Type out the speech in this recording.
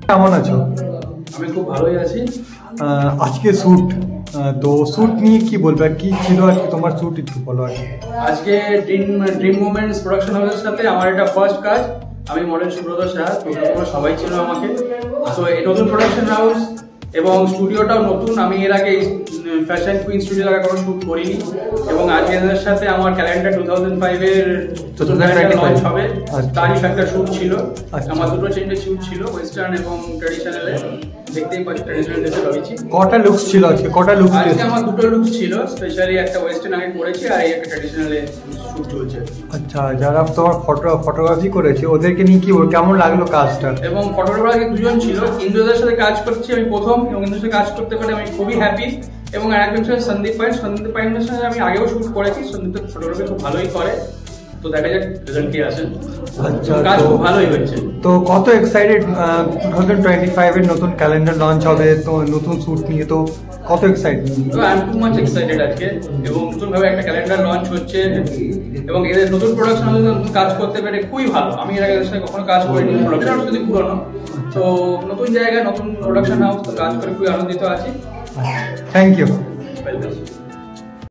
কেমন আছো? আমি খুব ভালোই আছি। আজকে শ্যুট, তো শ্যুট নিয়ে কি বলবে, কি ছিল আজকে তোমার শ্যুট একটু বলো। আজকে ড্রিম মোমেন্টস প্রোডাকশন হাউসের সাথে আমার এটা ফার্স্ট কাজ। আমি মডেল সুব্রত সাহা, তোমরা সবাই ছিল আমাকে। তো এই নতুন প্রোডাকশন হাউস এবং স্টুডিওটাও নতুন। আমি এর আগে ফ্যাশন কুইন স্টুডিও আগে কোনো শ্যুট করিনি এবং আজকে এদের সাথে আমার ক্যালেন্ডার 2005-এর লঞ্চ হবে, তারই একটা শ্যুট ছিল। আমার দুটো চেঞ্জের শ্যুট ছিল, ওয়েস্টার্ন এবং ট্র্যাডিশনালে। দেখতেই পাচ্ছি ট্র্যাডিশনাল ড্রেসে রয়েছি। কটা লুকস ছিল আজকে? কটা লুকস? আজকে আমার দুটো লুকস ছিল, স্পেশালি একটা ওয়েস্টার্ন আগে করেছি আর এই একটা ট্র্যাডিশনালে শ্যুট চলছে। আচ্ছা, যারা তোমার ফটোগ্রাফি করেছে ওদেরকে নিয়ে কি কেমন লাগলো কাজটা? এবং ফটোগ্রাফার আগে দুজন ছিল, ইন্দ্রদার সাথে কাজ করছি আমি প্রথম, এবং ইন্দ্রের সাথে কাজ করতে পারে আমি খুবই হ্যাপি। এবং আরেকজন ছিল সন্দীপ পাইনের সাথে আমি আগেও শুট করেছি। সন্দীপ ফটোগ্রাফি খুব ভালোই করে, তো দেখা যাক রেজাল্ট কি আসে। আচ্ছা, কাজ খুব ভালোই হয়েছে। তো কত এক্সাইটেড 2025 এর নতুন ক্যালেন্ডার লঞ্চ হবে, তো নতুন শ্যুট নিয়ে তো কত এক্সাইটেড? তো I am too much excited আজকে, এবং নতুনভাবে একটা ক্যালেন্ডার লঞ্চ হচ্ছে এবং এদের নতুন প্রোডাকশন হাউসে নতুন কাজ করতে পেরে খুবই ভালো। আমি এর আগে এদের সাথে কখনো কাজ করিনি, প্রোডাকশন হাউস যদি পুরনো, তো নতুন জায়গায় নতুন প্রোডাকশন হাউস তো কাজ করে খুবই আনন্দিত আছি। Thank you. ওয়েলকাম।